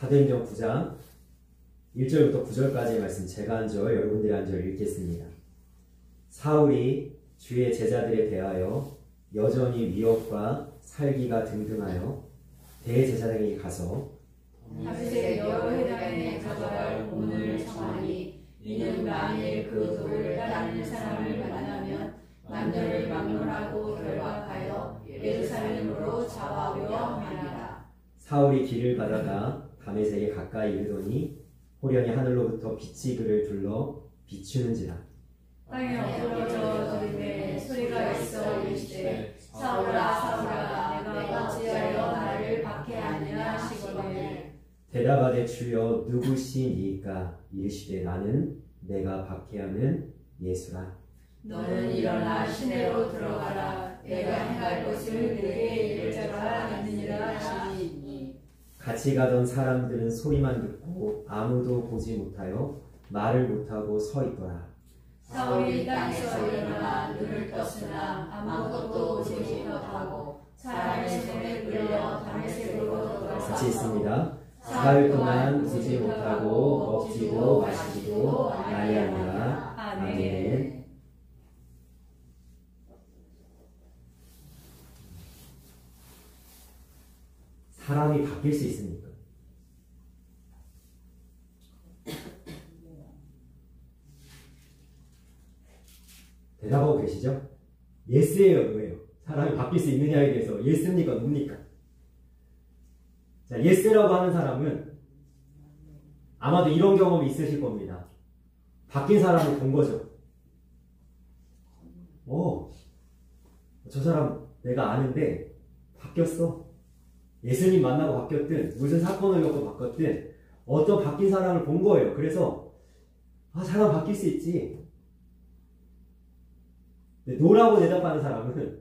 사도행전 9장 1절부터 9절까지의 말씀 제가 한 절, 여러분들이 한 절 읽겠습니다. 사울이 주의 제자들에 대하여 여전히 위협과 살기가 등등하여 대제사장에게 가서 다윗의 여러 회당에 가져갈 본문을 청하니 이는 만일 그 도를 따르는 사람을 만나면 남녀를 막론하고 결박하여 예루살렘으로 잡아오려 하니라. 사울이 길을 가다가 다메섹에 가까이 이르더니 호련히 하늘로부터 빛이 그를 둘러 비추는지라. 땅에 엎드러져 들매 소리가 있어 이르시되 사울아 사울아 내가 어찌하여 나를 박해하느냐 하시거늘 대답하되 주여 누구시니까? 이르시되 나는 내가 박해하는 예수라. 너는 일어나 시내로 들어가라. 내가 행할 것을 내게 이를 자가 있느니라 하시니. 같이 가던 사람들은 소리만 듣고 아무도 보지 못하여 말을 못하고 서 있더라. 사울이 땅에서 일어나 눈을 떴으나 아무것도 보지 못하고 사람의 손에 끌려 다메섹으로 들어가서 같이 있습니다. 사흘 동안 보지 못하고 먹지도 마시지도 아니하니라. 아멘. 사람이 바뀔 수 있습니까? 대답하고 계시죠? 예스예요, 노예요. 사람이 바뀔 수 있느냐에 대해서 예스입니까, 뭡니까? 자, 예스라고 하는 사람은 아마도 이런 경험이 있으실 겁니다. 바뀐 사람을 본 거죠. 저 사람 내가 아는데 바뀌었어. 예수님 만나고 바뀌었든 무슨 사건을 겪고 바뀌었든 어떤 바뀐 사람을 본 거예요. 그래서 사람 바뀔 수 있지. 근데 노라고 대답하는 사람은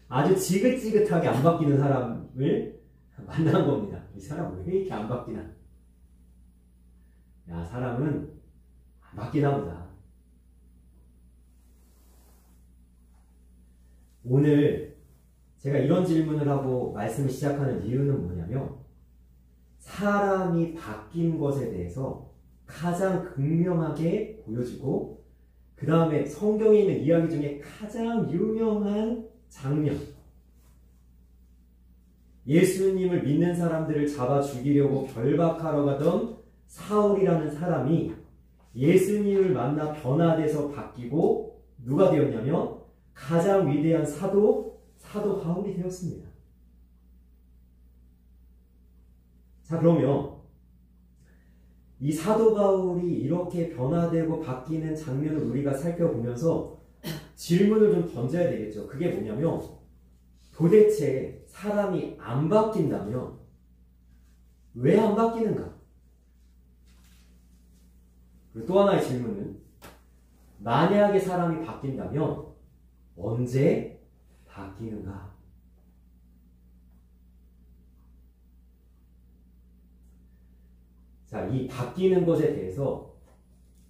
아주 지긋지긋하게 안 바뀌는 사람을 만난 겁니다. 이 사람 왜 이렇게 안 바뀌나? 야, 사람은 안 바뀌나 보다. 오늘 제가 이런 질문을 하고 말씀을 시작하는 이유는 뭐냐면 사람이 바뀐 것에 대해서 가장 극명하게 보여주고 그 다음에 성경에 있는 이야기 중에 가장 유명한 장면, 예수님을 믿는 사람들을 잡아 죽이려고 결박하러 가던 사울이라는 사람이 예수님을 만나 변화돼서 바뀌고 누가 되었냐면 가장 위대한 사도 바울이 되었습니다. 자, 그러면 이 사도 바울이 이렇게 변화되고 바뀌는 장면을 우리가 살펴보면서 질문을 좀 던져야 되겠죠. 그게 뭐냐면 도대체 사람이 안 바뀐다면 왜 안 바뀌는가? 그리고 또 하나의 질문은 만약에 사람이 바뀐다면 언제 바뀌는가? 자, 이 바뀌는 것에 대해서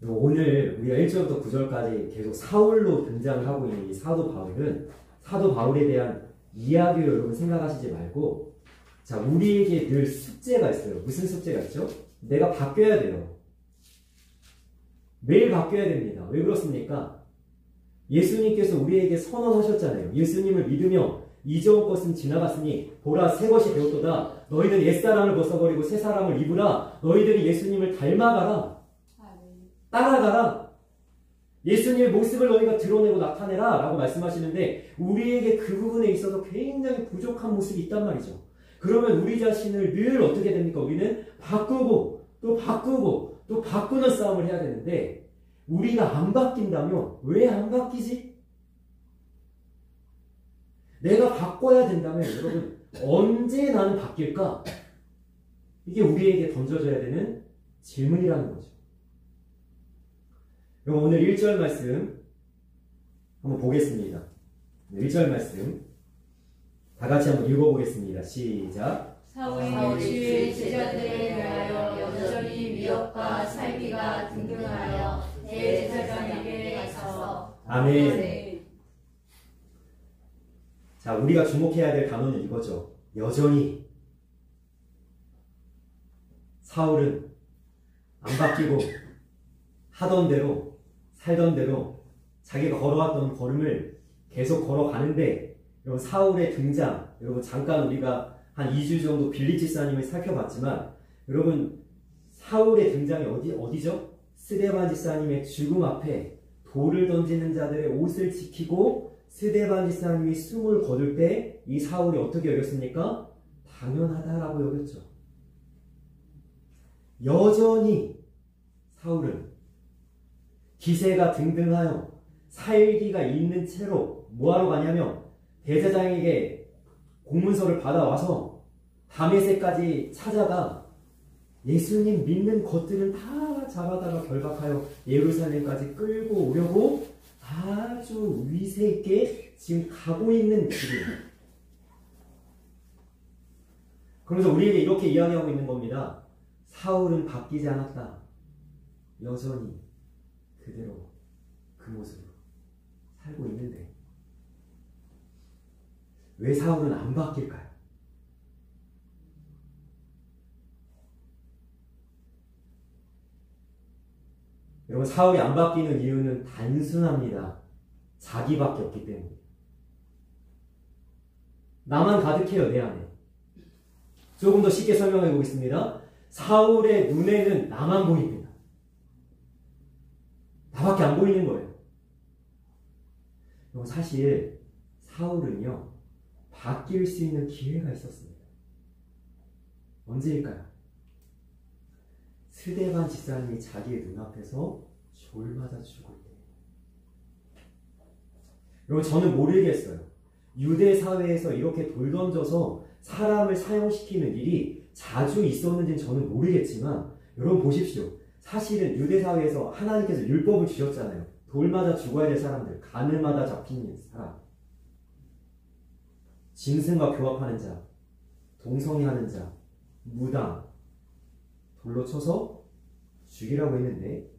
오늘 우리가 1절부터 9절까지 계속 사울로 등장을 하고 있는 이 사도 바울은 사도 바울에 대한 이야기로 여러분 생각하시지 말고 자, 우리에게 늘 숙제가 있어요. 무슨 숙제가 있죠? 내가 바뀌어야 돼요. 매일 바뀌어야 됩니다. 왜 그렇습니까? 예수님께서 우리에게 선언하셨잖아요. 예수님을 믿으며 이전 것은 지나갔으니 보라 새 것이 되었도다. 너희는 옛사람을 벗어버리고 새 사람을 입으라. 너희들이 예수님을 닮아가라. 따라가라. 예수님의 모습을 너희가 드러내고 나타내라 라고 말씀하시는데 우리에게 그 부분에 있어서 굉장히 부족한 모습이 있단 말이죠. 그러면 우리 자신을 늘 어떻게 됩니까? 우리는 바꾸고 또 바꾸고 또 바꾸는 싸움을 해야 되는데 우리가 안 바뀐다면 왜 안 바뀌지? 내가 바꿔야 된다면 여러분 언제 나는 바뀔까? 이게 우리에게 던져져야 되는 질문이라는 거죠. 그럼 오늘 1절 말씀 한번 보겠습니다. 1절 말씀 다 같이 한번 읽어보겠습니다. 시작. 사울이 주의 제자들에 대하여 여전히 위협과 살기가 등등하여 대제사장에게 가서 아멘. 자, 우리가 주목해야 될 단어는 이거죠. 여전히. 사울은 안 바뀌고 하던 대로 살던 대로 자기가 걸어왔던 걸음을 계속 걸어가는데, 여러분 사울의 등장, 여러분 잠깐 우리가 한 2주 정도 빌립지사님을 살펴봤지만, 여러분 사울의 등장이 어디죠? 스데반 지사님의 죽음 앞에 돌을 던지는 자들의 옷을 지키고 스데반 지사님이 숨을 거둘 때 이 사울이 어떻게 여겼습니까? 당연하다라고 여겼죠. 여전히 사울은 기세가 등등하여 살기가 있는 채로 뭐하러 가냐면 대제사장에게 공문서를 받아와서 다메섹까지 찾아가 예수님 믿는 것들은 다 잡아다가 결박하여 예루살렘까지 끌고 오려고 아주 위세 있게 지금 가고 있는 길이에요. 그래서 우리에게 이렇게 이야기하고 있는 겁니다. 사울은 바뀌지 않았다. 여전히 그대로 그 모습으로 살고 있는데 왜 사울은 안 바뀔까요? 여러분 사울이 안 바뀌는 이유는 단순합니다. 자기밖에 없기 때문이에요. 나만 가득해요, 내 안에. 조금 더 쉽게 설명해 보겠습니다. 사울의 눈에는 나만 보입니다. 나밖에 안 보이는 거예요. 여러분 사실 사울은요, 바뀔 수 있는 기회가 있었습니다. 언제일까요? 스데반 집사님이 자기의 눈앞에서 졸 맞아 죽을 때. 여러분 저는 모르겠어요. 유대 사회에서 이렇게 돌 던져서 사람을 사형시키는 일이 자주 있었는지는 저는 모르겠지만, 여러분 보십시오. 사실은 유대 사회에서 하나님께서 율법을 주셨잖아요. 돌 맞아 죽어야 될 사람들, 가늠하다 잡힌 사람, 짐승과 교합하는 자, 동성애하는 자, 무당, 돌로 쳐서 죽이라고 했는데,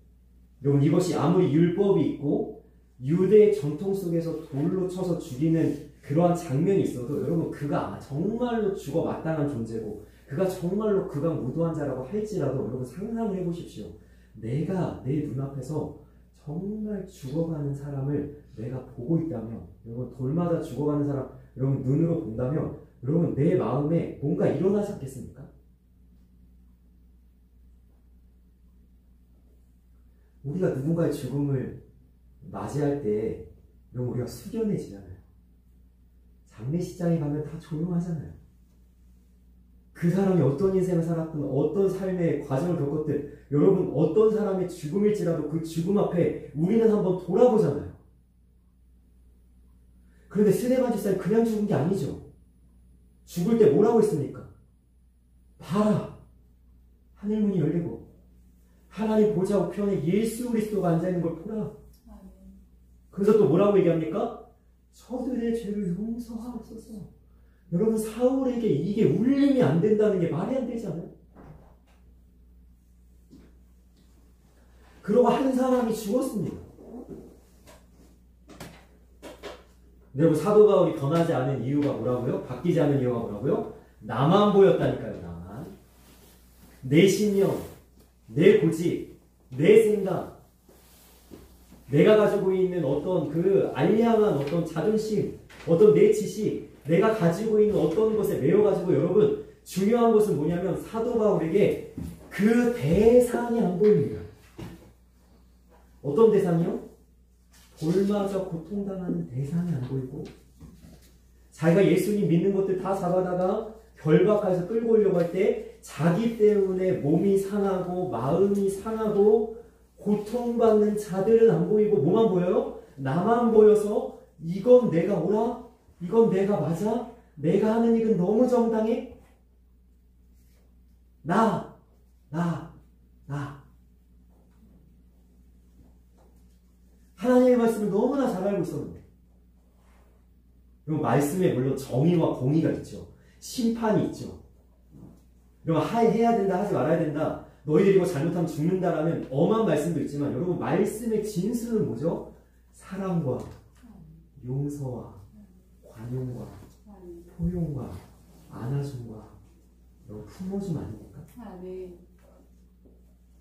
여러분 이것이 아무리 율법이 있고 유대의 전통 속에서 돌로 쳐서 죽이는 그러한 장면이 있어도 여러분 그가 정말로 죽어 마땅한 존재고 그가 정말로 극악무도한 자라고 할지라도 여러분 상상을 해보십시오. 내가 내 눈앞에서 정말 죽어가는 사람을 내가 보고 있다면, 여러분 돌마다 죽어가는 사람 여러분 눈으로 본다면 여러분 내 마음에 뭔가 일어나지 않겠습니까? 우리가 누군가의 죽음을 맞이할 때 여러분 우리가 숙연해지잖아요. 장례식장에 가면 다 조용하잖아요. 그 사람이 어떤 인생을 살았든 어떤 삶의 과정을 겪었든 여러분 어떤 사람의 죽음일지라도 그 죽음 앞에 우리는 한번 돌아보잖아요. 그런데 스데반 집사님 그냥 죽은 게 아니죠. 죽을 때 뭐라고 했습니까? 봐라, 하늘문이 열리고 하나님 보좌 우편에 예수 그리스도가 앉아있는 걸 보라. 그래서 또 뭐라고 얘기합니까? 저들의 죄를 용서하옵소서. 여러분 사울에게 이게 울림이 안 된다는 게 말이 안 되잖아요. 그러고 한 사람이 죽었습니다. 여러분 사도 바울이 변하지 않은 이유가 뭐라고요? 바뀌지 않은 이유가 뭐라고요? 나만 보였다니까요. 나만. 내 신념, 내 고집, 내 생각, 내가 가지고 있는 어떤 그 알량한 어떤 자존심, 어떤 내 지식, 내가 가지고 있는 어떤 것에 매여가지고 여러분 중요한 것은 뭐냐면 사도 바울에게 그 대상이 안 보입니다. 어떤 대상이요? 돌마저 고통당하는 대상이 안 보이고 자기가 예수님 믿는 것들 다 잡아다가 결박해서 끌고 오려고 할 때 자기 때문에 몸이 상하고 마음이 상하고 고통받는 자들은 안 보이고 뭐만 보여요? 나만 보여서 이건 내가 옳아? 이건 내가 맞아? 내가 하는 일은 너무 정당해? 나. 하나님의 말씀을 너무나 잘 알고 있었는데 그리고 말씀에 물론 정의와 공의가 있죠. 심판이 있죠. 여러분 해야 된다 하지 말아야 된다, 너희들이 이거 잘못하면 죽는다라는 엄한 말씀도 있지만 여러분 말씀의 진수는 뭐죠? 사랑과 용서와 관용과 포용과 안아줌과 여러분 품어줌 아닙니까? 네.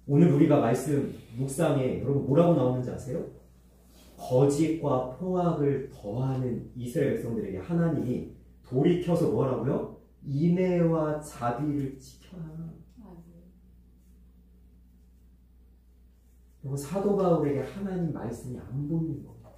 오늘 우리가 말씀 묵상에 여러분 뭐라고 나오는지 아세요? 거짓과 포악을 더하는 이스라엘 백성들에게 하나님이 돌이켜서 뭐라고요? 인애와 자비를 지켜라. 여러분 사도 바울에게 하나님 말씀이 안 보이는 겁니다.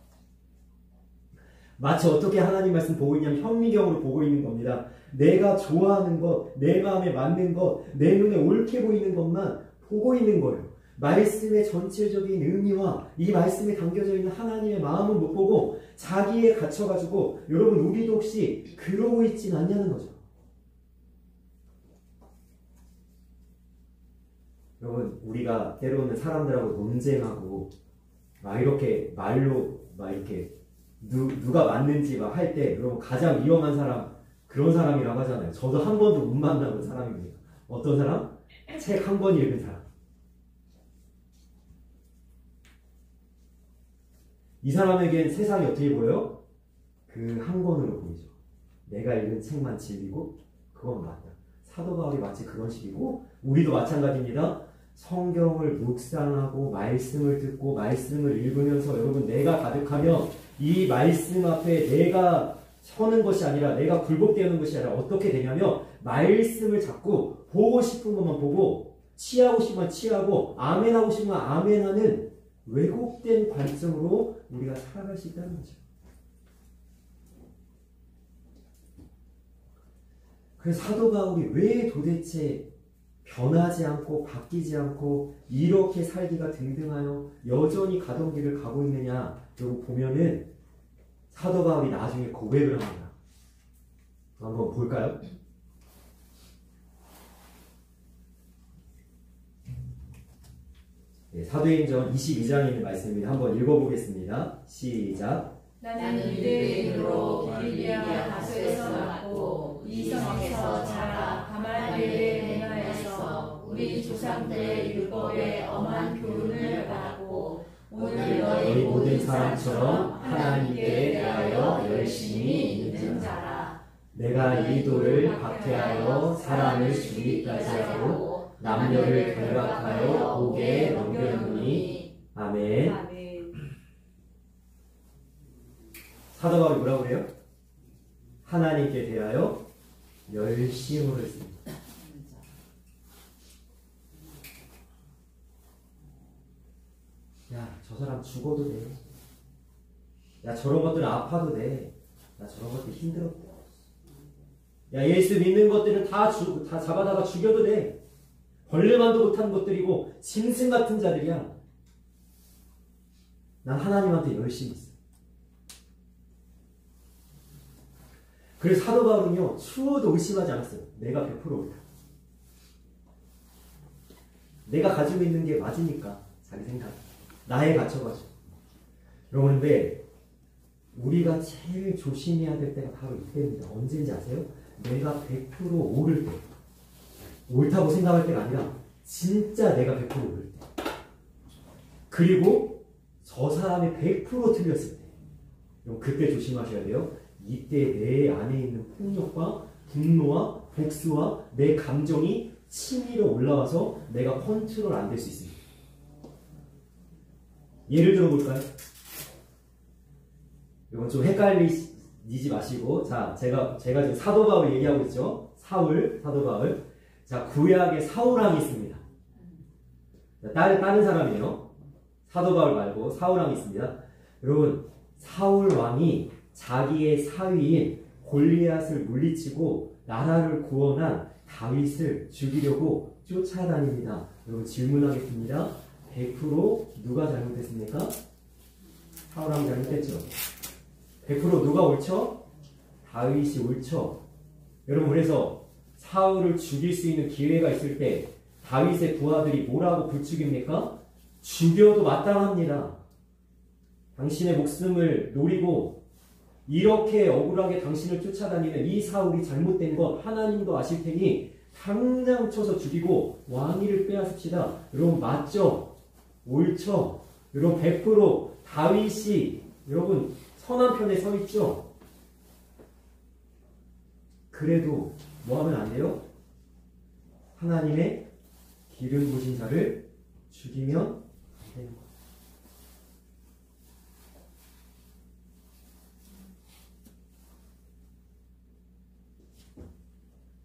마치 어떻게 하나님 말씀 보고 있냐면 현미경으로 보고 있는 겁니다. 내가 좋아하는 것, 내 마음에 맞는 것, 내 눈에 옳게 보이는 것만 보고 있는 거예요. 말씀의 전체적인 의미와 이 말씀에 담겨져 있는 하나님의 마음을 못 보고 자기에 갇혀가지고 여러분 우리도 혹시 그러고 있진 않냐는 거죠. 여러분 우리가 때로는 사람들하고 논쟁하고 막 이렇게 말로 막 이렇게 누가 맞는지 막 할 때 여러분 가장 위험한 사람 그런 사람이라고 하잖아요. 저도 한 번도 못 만나본 사람입니다. 어떤 사람? 책 한 권 읽은 사람. 이 사람에겐 세상이 어떻게 보여요? 그 한 권으로 보이죠. 내가 읽은 책만 진리고 그건 맞다. 사도 바울이 마치 그런 식이고 우리도 마찬가지입니다. 성경을 묵상하고 말씀을 듣고 말씀을 읽으면서 여러분 내가 가득하면 이 말씀 앞에 내가 서는 것이 아니라 내가 굴복되는 것이 아니라 어떻게 되냐면 말씀을 자꾸 보고 싶은 것만 보고 취하고 싶으면 취하고 아멘하고 싶으면 아멘하는 왜곡된 관점으로 우리가 살아갈 수 있다는 거죠. 그래서 사도 바울이 왜 도대체 변하지 않고 바뀌지 않고 이렇게 살기가 등등하여 여전히 가던 길을 가고 있느냐 여러분 보면은 사도 바울이 나중에 고백을 합니다. 한번 볼까요? 네, 사도행전 22장에 있는 말씀입니다. 한번 읽어보겠습니다. 시작. 나는 유대인으로 갈릴리아 다소에서 낳고 이성에서 자라 가말리엘의 문화에서 우리 조상들의 율법에 엄한 교훈을 받았고 오늘 너희 모든 사람처럼 하나님께 대하여 열심히 있는 자라. 내가 이 돌을 박해하여 사람을 죽이기까지 하고 남녀를 결박하여 옥에 넘겨놓으니 아멘. 사도 바울이 뭐라고 그래요? 하나님께 대하여 열심으로 했습니다. 야, 저 사람 죽어도 돼. 야, 저런 것들은 아파도 돼. 야, 저런 것들 힘들었다. 야, 예수 믿는 것들은 다 잡아다가 죽여도 돼. 벌레만도 못한 것들이고 짐승 같은 자들이야. 난 하나님한테 열심히 있어. 그래서 사도 바울은요, 추워도 의심하지 않았어요. 내가 100% 옳다. 내가 가지고 있는 게 맞으니까, 자기 생각. 나에 갇혀가지고. 그런데, 우리가 제일 조심해야 될 때가 바로 이때입니다. 언제인지 아세요? 내가 100% 옳을 때. 옳다고 생각할 때가 아니라, 진짜 내가 100% 옳을 때. 그리고, 저 사람이 100% 틀렸을 때. 그럼 그때 조심하셔야 돼요. 이때 내 안에 있는 폭력과 분노와 복수와 내 감정이 치밀어 올라와서 내가 컨트롤 안 될 수 있습니다. 예를 들어 볼까요? 이건 좀 헷갈리지 마시고, 자, 제가 지금 사도 바울 얘기하고 있죠. 사도 바울. 자, 구약에 사울왕이 있습니다. 다른 사람이에요. 사도 바울 말고 사울왕이 있습니다. 여러분, 사울왕이 자기의 사위인 골리앗을 물리치고 나라를 구원한 다윗을 죽이려고 쫓아다닙니다. 여러분 질문하겠습니다. 100% 누가 잘못했습니까? 사울왕이 잘못했죠. 100% 누가 옳죠? 다윗이 옳죠. 여러분 그래서 사울을 죽일 수 있는 기회가 있을 때 다윗의 부하들이 뭐라고 부추깁니까? 죽여도 마땅합니다. 당신의 목숨을 노리고 이렇게 억울하게 당신을 쫓아다니는 이 사울이 잘못된 것 하나님도 아실 테니 당장 쳐서 죽이고 왕위를 빼앗읍시다. 여러분 맞죠? 옳죠? 여러분 100% 다윗이 여러분 선한 편에 서 있죠? 그래도 뭐 하면 안 돼요? 하나님의 기름 부으신 자를 죽이면 안 되는 거예요.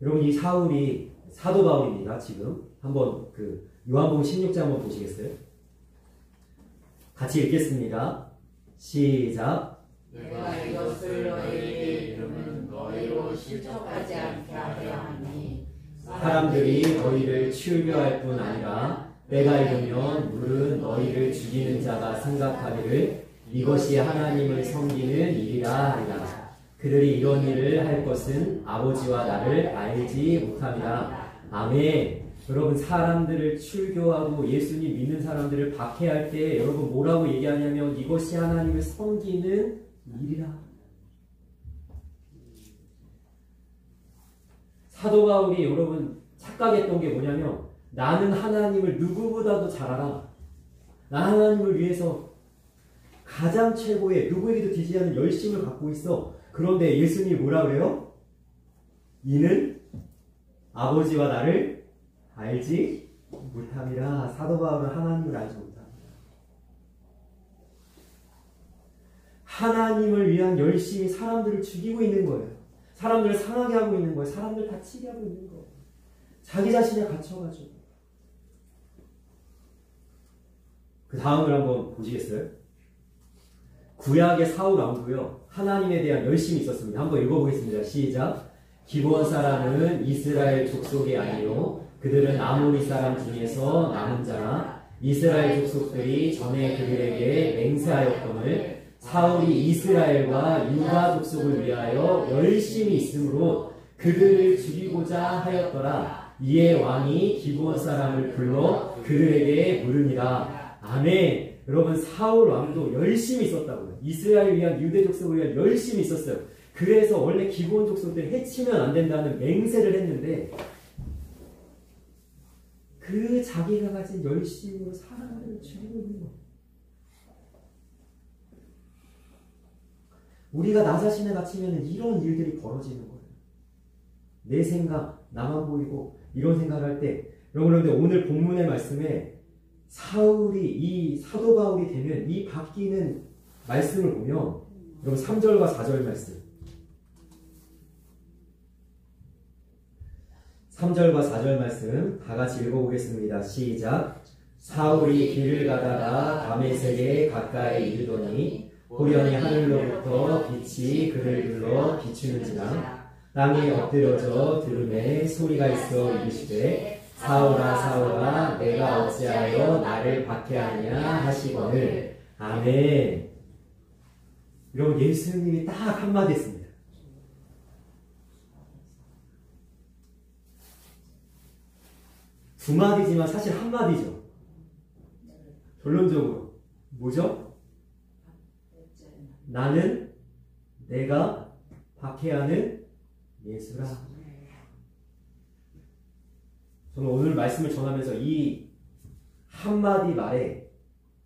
여러분 이 사울이 사도 바울입니다. 지금 한번 그 요한복음 16장 한번 보시겠어요? 같이 읽겠습니다. 시작. 내가 이것을 너희에게 이르면 너희로 실족하지 않게 하려 하니 사람들이 너희를 출교할 뿐 아니라 때가 이르면 물은 너희를 죽이는 자가 생각하기를 이것이 하나님을 섬기는 일이라 하리라. 그들이 이런 일을 할 것은 아버지와 나를 알지 못함이라. 아멘. 여러분 사람들을 출교하고 예수님 믿는 사람들을 박해할 때 여러분 뭐라고 얘기하냐면 이것이 하나님을 섬기는 일이라. 사도 바울이 여러분 착각했던 게 뭐냐면 나는 하나님을 누구보다도 잘 알아. 나 하나님을 위해서 가장 최고의 누구에게도 뒤지지 않는 열심을 갖고 있어. 그런데 예수님이 뭐라 그래요? 이는 아버지와 나를 알지 못함이라. 사도 바울은 하나님을 알지 못합니다. 하나님을 위한 열심히 사람들을 죽이고 있는 거예요. 사람들을 상하게 하고 있는 거예요. 사람들 다치게 하고 있는 거예요. 자기 자신에 갇혀가지고. 그 다음을 한번 보시겠어요? 구약의 사울 왕도요. 하나님에 대한 열심이 있었습니다. 한번 읽어보겠습니다. 시작. 기브온 사람은 이스라엘 족속이 아니요 그들은 아모리 사람 중에서 남은 자나 이스라엘 족속들이 전에 그들에게 맹세하였거늘 사울이 이스라엘과 유다 족속을 위하여 열심히 있으므로 그들을 죽이고자 하였더라. 이에 왕이 기브온 사람을 불러 그들에게 물으니라. 아멘. 여러분 사울 왕도 열심히 있었다고요. 이스라엘 위한 유대 족속을 위한 열심히 있었어요. 그래서 원래 기브온 족속들 해치면 안 된다는 맹세를 했는데 그 자기가 가진 열심으로 사람들을 죽이고 있는 거예요. 우리가 나 자신에 갇히면 이런 일들이 벌어지는 거예요. 내 생각, 나만 보이고 이런 생각을 할 때 여러분 그런데 오늘 본문의 말씀에 사울이 이 사도 바울이 되면 이 바뀌는 말씀을 보면 여러분 3절과 4절 말씀 3절과 4절 말씀 다 같이 읽어보겠습니다. 시작. 사울이 길을 가다가 다메섹에 가까이 이르더니 호련히 하늘로부터 빛이 그를 불러 비추는지라 땅에 엎드려져 들음에 소리가 있어 이르시되 사울아 사울아 내가 어찌하여 나를 박해하냐 하시거늘. 아멘. 여러분 예수님이 딱 한마디 했습니다. 두 마디지만 사실 한마디죠. 결론적으로 뭐죠? 나는 내가 박해하는 예수라. 저는 오늘 말씀을 전하면서 이 한마디 말에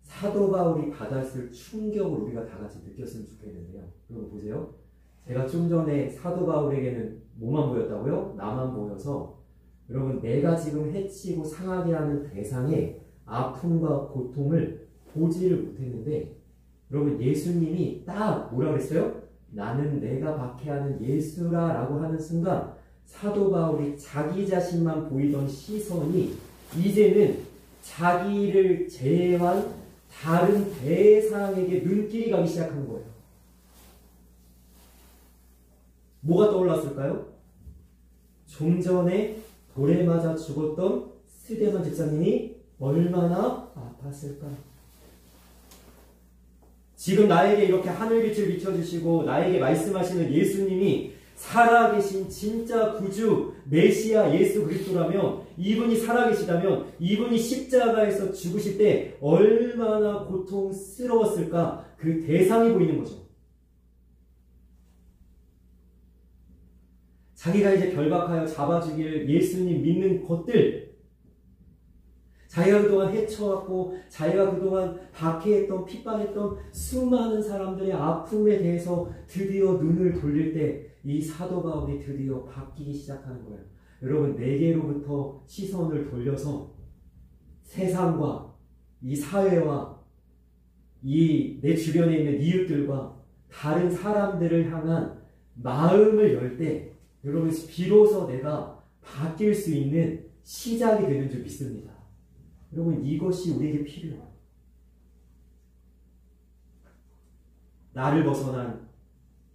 사도 바울이 받았을 충격을 우리가 다 같이 느꼈으면 좋겠는데요. 여러분 보세요. 제가 좀 전에 사도 바울에게는 뭐만 보였다고요? 나만 보여서 여러분 내가 지금 해치고 상하게 하는 대상의 아픔과 고통을 보지를 못했는데 여러분 예수님이 딱 뭐라 그랬어요? 나는 내가 박해하는 예수라 라고 하는 순간 사도 바울이 자기 자신만 보이던 시선이 이제는 자기를 제외한 다른 대상에게 눈길이 가기 시작한 거예요. 뭐가 떠올랐을까요? 좀 전에 돌에 맞아 죽었던 스데반 집사님이 얼마나 아팠을까? 지금 나에게 이렇게 하늘빛을 비춰주시고 나에게 말씀하시는 예수님이 살아계신 진짜 구주 메시아 예수 그리스도라면 이분이 살아계시다면 이분이 십자가에서 죽으실 때 얼마나 고통스러웠을까? 그 대상이 보이는 거죠. 자기가 이제 결박하여 잡아 죽일 예수님 믿는 것들, 자기가 그동안 헤쳐왔고 자기가 그동안 박해했던 핍박했던 수많은 사람들의 아픔에 대해서 드디어 눈을 돌릴 때 이 사도 바울이 드디어 바뀌기 시작하는 거예요. 여러분 내게로부터 시선을 돌려서 세상과 이 사회와 이 내 주변에 있는 이웃들과 다른 사람들을 향한 마음을 열 때 여러분 비로소 내가 바뀔 수 있는 시작이 되는 줄 믿습니다. 여러분 이것이 우리에게 필요해요. 나를 벗어난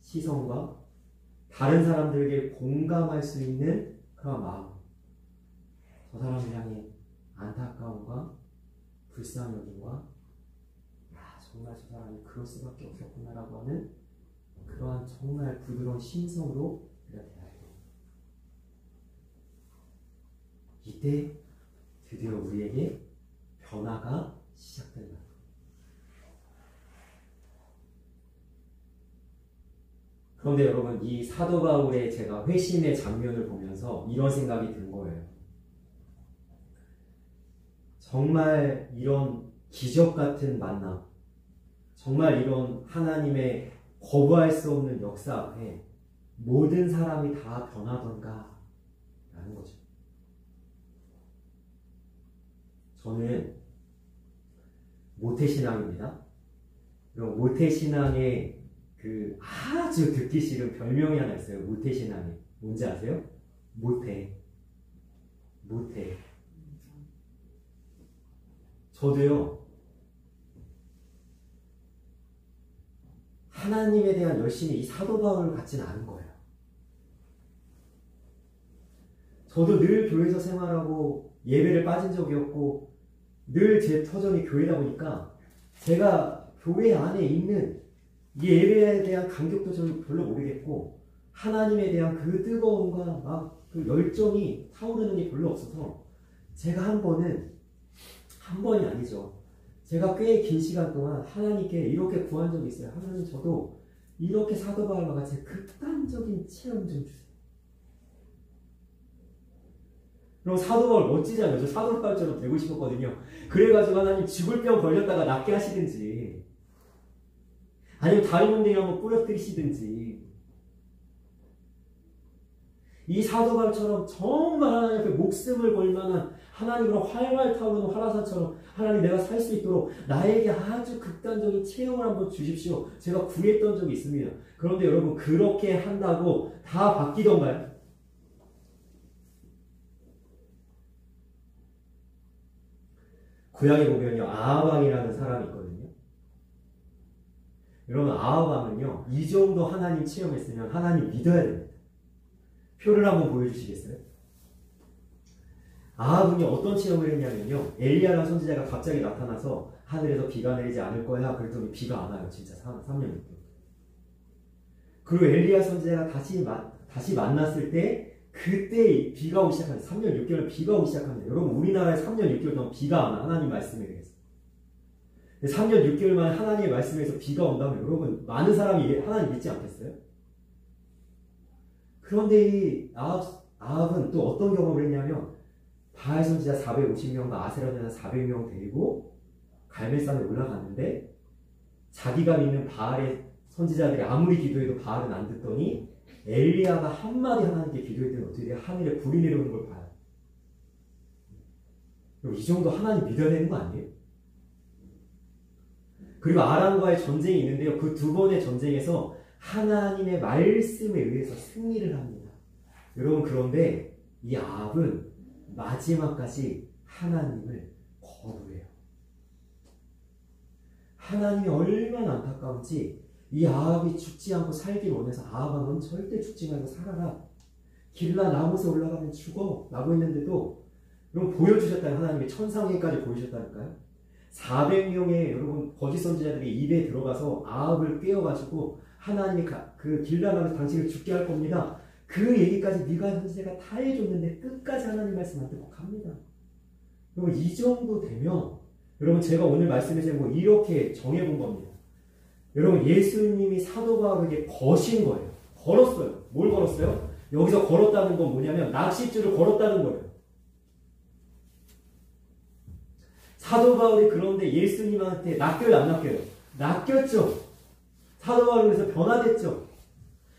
시선과 다른 사람들에게 공감할 수 있는 그런 마음, 저 사람을 향해 안타까움과 불쌍함과 정말 저 사람이 그럴 수밖에 없었구나라고 하는 그러한 정말 부드러운 심성으로 우리가 대해야 해요. 이때 드디어 우리에게 변화가 시작된다. 그런데 여러분 이 사도 바울의 제가 회심의 장면을 보면서 이런 생각이 든 거예요. 정말 이런 기적 같은 만남, 정말 이런 하나님의 거부할 수 없는 역사 앞에 모든 사람이 다 변하던가 라는 거죠. 저는 모태신앙입니다. 그럼 모태신앙의 그 아주 듣기 싫은 별명이 하나 있어요. 모태신앙이. 뭔지 아세요? 모태. 저도요, 하나님에 대한 열심이 이 사도 바울 같지는 않은 거예요. 저도 늘 교회에서 생활하고 예배를 빠진 적이 없고 늘 제 터전이 교회다 보니까 제가 교회 안에 있는 이 예배에 대한 간격도 저는 별로 모르겠고 하나님에 대한 그 뜨거움과 막 그 열정이 타오르는 게 별로 없어서 제가 한 번이 아니죠. 제가 꽤 긴 시간 동안 하나님께 이렇게 구한 적이 있어요. 하나님 저도 이렇게 사도 바울과 같이 극단적인 체험 좀 주세요. 그럼 사도 바울 멋지잖아요. 저 사도 바울처럼 되고 싶었거든요. 그래가지고 하나님 죽을 병 걸렸다가 낫게 하시든지 아니면 다른 놈들이 한번 뿌려뜨리시든지 이 사도 바울처럼 정말 하나님 앞에 목숨을 걸 만한 하나님으로 활활 타오르는 화라산처럼 하나님 내가 살 수 있도록 나에게 아주 극단적인 체험을 한번 주십시오. 제가 구했던 적이 있습니다. 그런데 여러분 그렇게 한다고 다 바뀌던가요? 구약에 보면요 아합 왕이라는 사람이 있거든요. 여러분 아합 왕은요 이 정도 하나님 체험했으면 하나님 믿어야 됩니다. 표를 한번 보여주시겠어요? 아합은요 어떤 체험을 했냐면요 엘리야라는 선지자가 갑자기 나타나서 하늘에서 비가 내리지 않을 거야 그랬더니 비가 안 와요. 진짜 3년 6개월. 그리고 엘리야 선지자가 다시 만났을 때 그때 비가 오기 시작합니다. 3년 6개월 비가 오기 시작합니다. 여러분 우리나라에 3년 6개월 동안 비가 안 와. 하나님 말씀에 의해서. 3년 6개월 만에 하나님의 말씀에서 비가 온다면 여러분 많은 사람이 하나님 믿지 않겠어요? 그런데 이 아합은 또 어떤 경험을 했냐면 바알 선지자 450명과 아세라 선지자 400명 데리고 갈멜산에 올라갔는데 자기가 믿는 바알의 선지자들이 아무리 기도해도 바알은 안 듣더니 엘리야가 한마디 하나님께 기도했더니 어떻게 돼요? 하늘에 불이 내려오는 걸 봐요. 이 정도 하나님 믿어야 되는 거 아니에요? 그리고 아람과의 전쟁이 있는데요. 그 두 번의 전쟁에서 하나님의 말씀에 의해서 승리를 합니다. 여러분 그런데 이 아합은 마지막까지 하나님을 거부해요. 하나님이 얼마나 안타까운지 이 아합이 죽지 않고 살길 원해서 아합아 넌 절대 죽지 말고 살아라. 길라 나못에 올라가면 죽어 라고 했는데도 여러분 보여주셨다는 하나님의 천상에까지 보여주셨다니까요. 400명의 여러분 거짓 선지자들이 입에 들어가서 아합을 깨워가지고 하나님이 그 길라나면서 당신을 죽게 할 겁니다. 그 얘기까지 미가 선지자가 다 해줬는데 끝까지 하나님 말씀 안 듣고 갑니다. 여러분 이 정도 되면 여러분 제가 오늘 말씀에서 뭐 이렇게 정해본 겁니다. 여러분 예수님이 사도 바울에게 거신 거예요. 걸었어요. 뭘 걸었어요? 여기서 걸었다는 건 뭐냐면 낚싯줄을 걸었다는 거예요. 사도 바울이 그런데 예수님한테 낚여요 안 낚여요? 낚였죠. 사도 바울은 그래서 변화됐죠.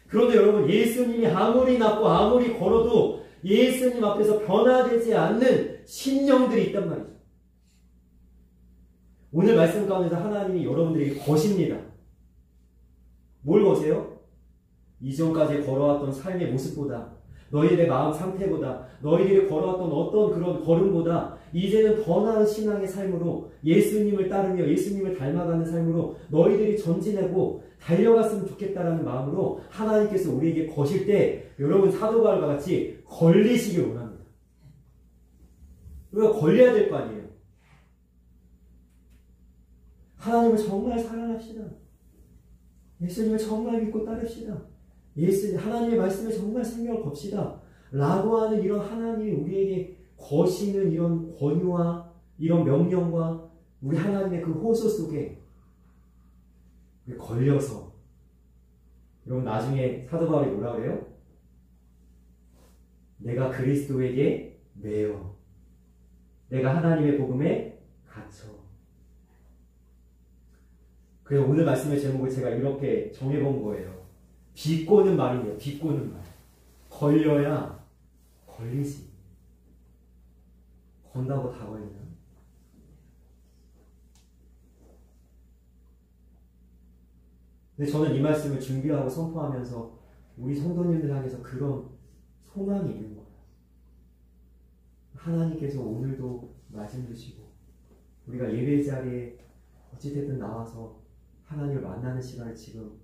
그런데 여러분 예수님이 아무리 낚고 아무리 걸어도 예수님 앞에서 변화되지 않는 심령들이 있단 말이죠. 오늘 말씀 가운데서 하나님이 여러분들에게 거십니다. 뭘 거세요? 이전까지 걸어왔던 삶의 모습보다, 너희들의 마음 상태보다, 너희들이 걸어왔던 어떤 그런 걸음보다 이제는 더 나은 신앙의 삶으로 예수님을 따르며 예수님을 닮아가는 삶으로 너희들이 전진하고 달려갔으면 좋겠다라는 마음으로 하나님께서 우리에게 거실 때 여러분 사도 바울과 같이 걸리시길 원합니다. 우리가 걸려야 될 거 아니에요. 하나님을 정말 사랑합시다. 예수님을 정말 믿고 따릅시다. 하나님의 말씀에 정말 생명을 겁시다. 라고 하는 이런 하나님이 우리에게 거시는 이런 권유와 이런 명령과 우리 하나님의 그 호소 속에 걸려서 여러분 나중에 사도 바울이 뭐라 그래요? 내가 그리스도에게 매여 내가 하나님의 복음에 갇혀. 그래서 오늘 말씀의 제목을 제가 이렇게 정해본 거예요. 비꼬는 말이에요. 비꼬는 말. 걸려야 걸리지. 건다고 다 걸리나? 근데 저는 이 말씀을 준비하고 선포하면서 우리 성도님들 향해서 그런 소망이 있는 거예요. 하나님께서 오늘도 말씀 주시고 우리가 예배 자리에 어찌됐든 나와서 하나님을 만나는 시간을 지금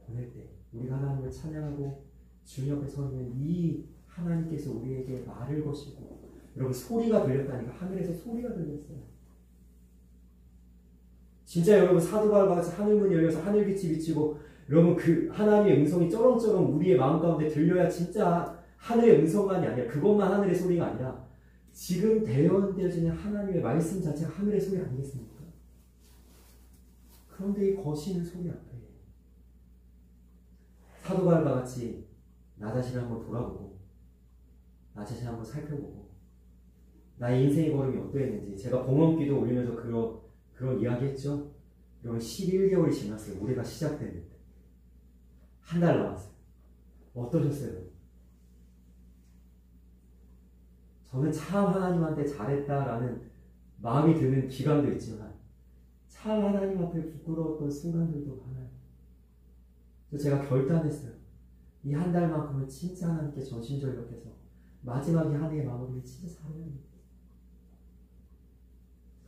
보낼 때 우리가 하나님을 찬양하고 주님 앞에 서 있는 이 하나님께서 우리에게 말을 거시고 여러분 소리가 들렸다니까 하늘에서 소리가 들렸어요. 진짜 여러분 사도 바울과 같이 하늘문이 열려서 하늘빛이 비치고 여러분 그 하나님의 음성이 쩌렁쩌렁 우리의 마음 가운데 들려야 진짜 하늘의 음성만이 아니라 그것만 하늘의 소리가 아니라 지금 대언되어지는 하나님의 말씀 자체가 하늘의 소리 아니겠습니까? 그런데 이 거시는 소리 앞에 사도 바울과 같이 나 자신을 한번 돌아보고 나 자신을 한번 살펴보고 나의 인생의 걸음이 어떠했는지 제가 봉헌기도 올리면서 그런 이야기 했죠. 여러분 11개월이 지났어요. 올해가 시작됐는데 한 달 남았어요. 어떠셨어요? 저는 참 하나님한테 잘했다라는 마음이 드는 기간도 있지만 참 하나님 앞에 부끄러웠던 순간들도 많아요. 그래서 제가 결단했어요. 이 한 달만큼은 진짜 하나님께 전심전력해서 마지막에 한 해의 마무리를 진짜 잘해야 합니다.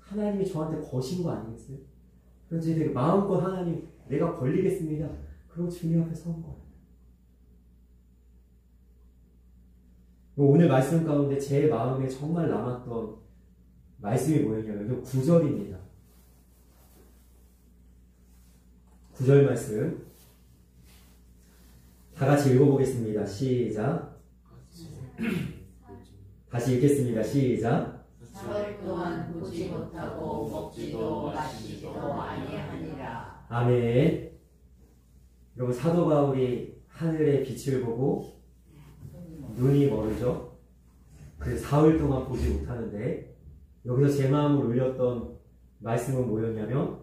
하나님이 저한테 거신 거 아니겠어요? 그래서 제가 마음껏 하나님 내가 걸리겠습니다. 그리고 주님 앞에 선 거예요. 오늘 말씀 가운데 제 마음에 정말 남았던 말씀이 뭐였냐면 9절입니다. 9절 말씀 다 같이 읽어보겠습니다. 시작. 다시 읽겠습니다. 시작. 사흘 동안 보지 못하고 먹지도 마시지도 아니하니라. 아멘. 여러분 사도 바울이 하늘의 빛을 보고 눈이 멀죠. 그래서 사흘 동안 보지 못하는데 여기서 제 마음을 울렸던 말씀은 뭐였냐면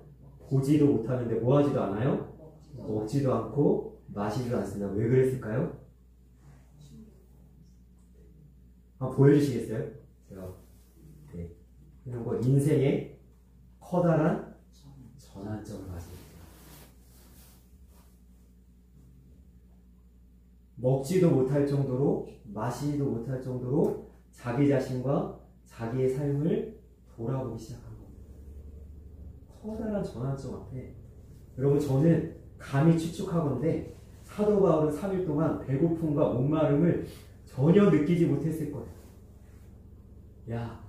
보지도 못하는데 뭐하지도 않아요? 먹지도 않고 마시지도 않습니다. 왜 그랬을까요? 보여주시겠어요? 제가 이런 거 인생의 커다란 전환점을 가집니다. 먹지도 못할 정도로 마시지도 못할 정도로 자기 자신과 자기의 삶을 돌아보기 시작한 겁니다. 커다란 전환점 앞에 여러분 저는 감히 추측하건대 사도 바울은 3일 동안 배고픔과 목마름을 전혀 느끼지 못했을 거예요. 야,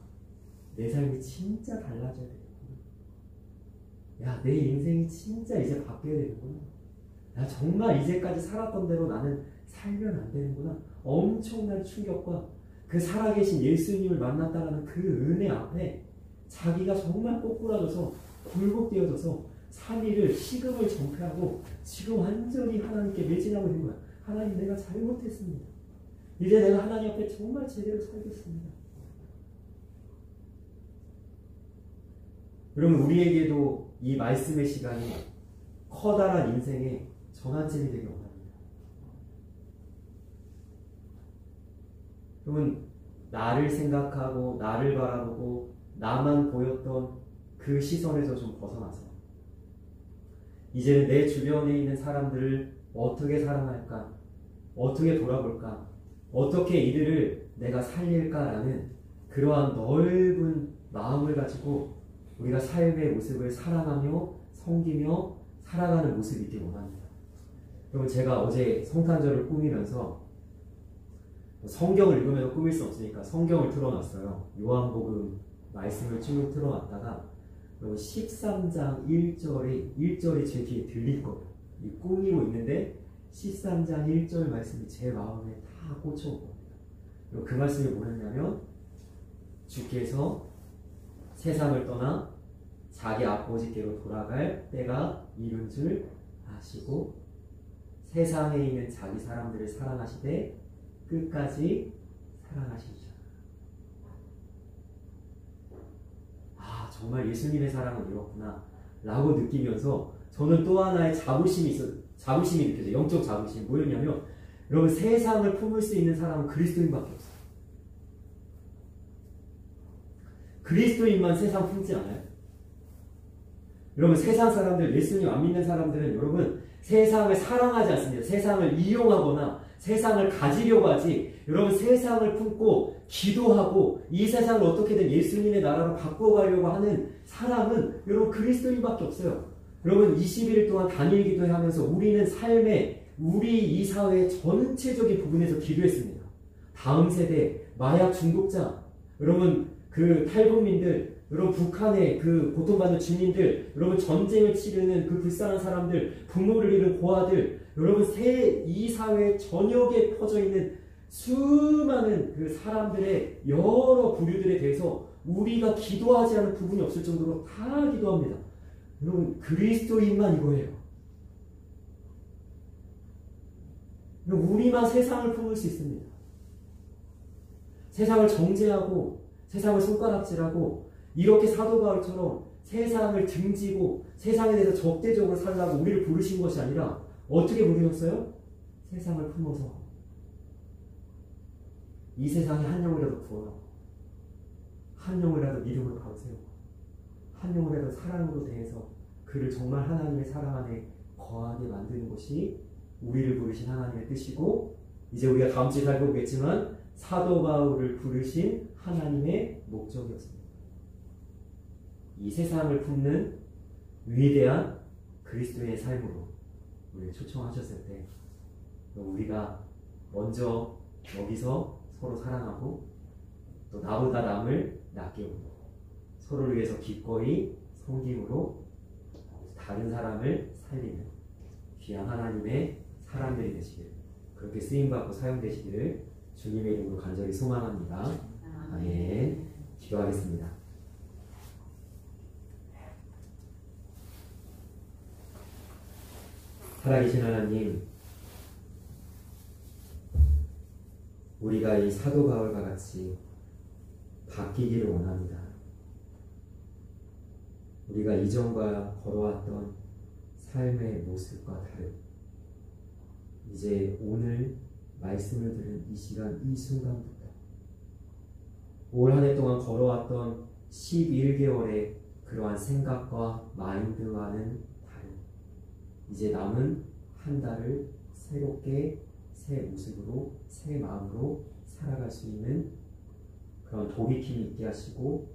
내 삶이 진짜 달라져야 되겠구나. 야, 내 인생이 진짜 이제 바뀌어야 되는구나. 야, 정말 이제까지 살았던 대로 나는 살면 안 되는구나. 엄청난 충격과 그 살아계신 예수님을 만났다는 그 은혜 앞에 자기가 정말 꼬꾸라져서 굴복되어져서 3일을 식음을 정패하고 지금 완전히 하나님께 매진하고 있는 거야. 하나님 내가 잘못했습니다. 이제 내가 하나님 앞에 정말 제대로 살겠습니다. 여러분 우리에게도 이 말씀의 시간이 커다란 인생의 전환점이 되길 원합니다. 여러분 나를 생각하고 나를 바라보고 나만 보였던 그 그 시선에서 좀 벗어나서 이제는 내 주변에 있는 사람들을 어떻게 사랑할까? 어떻게 돌아볼까? 어떻게 이들을 내가 살릴까라는 그러한 넓은 마음을 가지고 우리가 삶의 모습을 사랑하며 섬기며 살아가는 모습이 있길 원합니다. 여러분, 제가 어제 성탄절을 꾸미면서 성경을 읽으면서 꾸밀 수 없으니까 성경을 틀어놨어요. 요한복음 말씀을 쭉 틀어놨다가 여러분 13장 1절이 제 귀에 들릴 거예요. 이 꾸미고 있는데 13장 1절 말씀이 제 마음에 다 꽂혀온 겁니다. 그 말씀이 뭐였냐면 주께서 세상을 떠나 자기 아버지께로 돌아갈 때가 이른 줄 아시고 세상에 있는 자기 사람들을 사랑하시되 끝까지 사랑하시자. 아, 정말 예수님의 사랑은 이렇구나 라고 느끼면서 저는 또 하나의 자부심이 느껴져요. 영적 자부심. 뭐였냐면 여러분, 세상을 품을 수 있는 사람은 그리스도인밖에 없어요. 그리스도인만 세상 품지 않아요? 여러분, 세상 사람들, 예수님 안 믿는 사람들은 여러분 세상을 사랑하지 않습니다. 세상을 이용하거나 세상을 가지려고 하지, 여러분 세상을 품고 기도하고 이 세상을 어떻게든 예수님의 나라로 바꿔가려고 하는 사람은 여러분 그리스도인밖에 없어요. 여러분 20일 동안 단일 기도하면서 우리는 삶에 우리 이 사회의 전체적인 부분에서 기도했습니다. 다음 세대, 마약 중독자, 여러분 그 탈북민들, 여러분 북한의 그 고통받는 주민들, 여러분 전쟁을 치르는 그 불쌍한 사람들, 부모를 잃은 고아들, 여러분 이 사회 전역에 퍼져 있는 수많은 그 사람들의 여러 부류들에 대해서 우리가 기도하지 않은 부분이 없을 정도로 다 기도합니다. 여러분 그리스도인만 이거예요. 우리만 세상을 품을 수 있습니다. 세상을 정죄하고 세상을 손가락질하고 이렇게 사도 바울처럼 세상을 등지고 세상에 대해서 적대적으로 살라고 우리를 부르신 것이 아니라 어떻게 부르셨어요? 세상을 품어서 이 세상에 한 영이라도 구원하고 한 영이라도 믿음으로 가르세우고 한 영이라도 사랑으로 대해서 그를 정말 하나님의 사랑 안에 거하게 만드는 것이 우리를 부르신 하나님의 뜻이고, 이제 우리가 다음 주에 살펴보겠지만 사도 바울을 부르신 하나님의 목적이었습니다. 이 세상을 품는 위대한 그리스도의 삶으로 우리를 초청하셨을 때 우리가 먼저 여기서 서로 사랑하고 또 나보다 남을 낮게 보고 서로를 위해서 기꺼이 섬김으로 다른 사람을 살리는 귀한 하나님의 사람들이 되시길, 그렇게 쓰임받고 사용되시기를 주님의 이름으로 간절히 소망합니다. 아멘. 기도하겠습니다. 살아계신 하나님, 우리가 이 사도 바울과 같이 바뀌기를 원합니다. 우리가 이전과 걸어왔던 삶의 모습과 다른, 이제 오늘 말씀을 들은 이 시간, 이 순간부터 올 한 해 동안 걸어왔던 11개월의 그러한 생각과 마인드와는 다른, 이제 남은 한 달을 새롭게 새 모습으로 새 마음으로 살아갈 수 있는 그런 돌이킴이 있게 하시고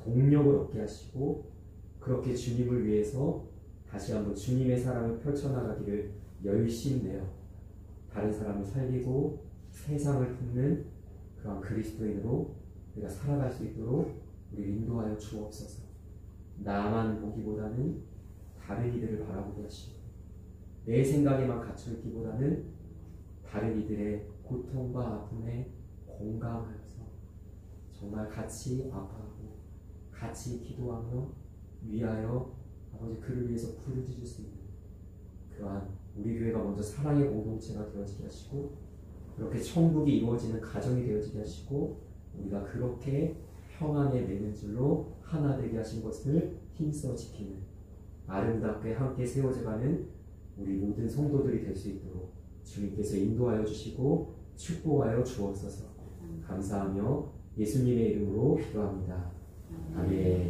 동력을 얻게 하시고, 그렇게 주님을 위해서 다시 한번 주님의 사랑을 펼쳐나가기를 열심히 내어 다른 사람을 살리고 세상을 품는 그런 그리스도인으로 우리가 살아갈 수 있도록 우리를 인도하여 주옵소서. 나만 보기보다는 다른 이들을 바라보게 하시고 내 생각에만 갇혀있기보다는 다른 이들의 고통과 아픔에 공감하여서 정말 같이 아파하고 같이 기도하며 위하여 아버지 그를 위해서 부르짖을 수 있는 그러한 우리 교회가 먼저 사랑의 공동체가 되어지게 하시고, 그렇게 천국이 이루어지는 가정이 되어지게 하시고, 우리가 그렇게 평안에 매는 줄로 하나 되게 하신 것을 힘써 지키는 아름답게 함께 세워져가는 우리 모든 성도들이 될 수 있도록 주님께서 인도하여 주시고 축복하여 주옵소서. 감사하며 예수님의 이름으로 기도합니다. 아멘.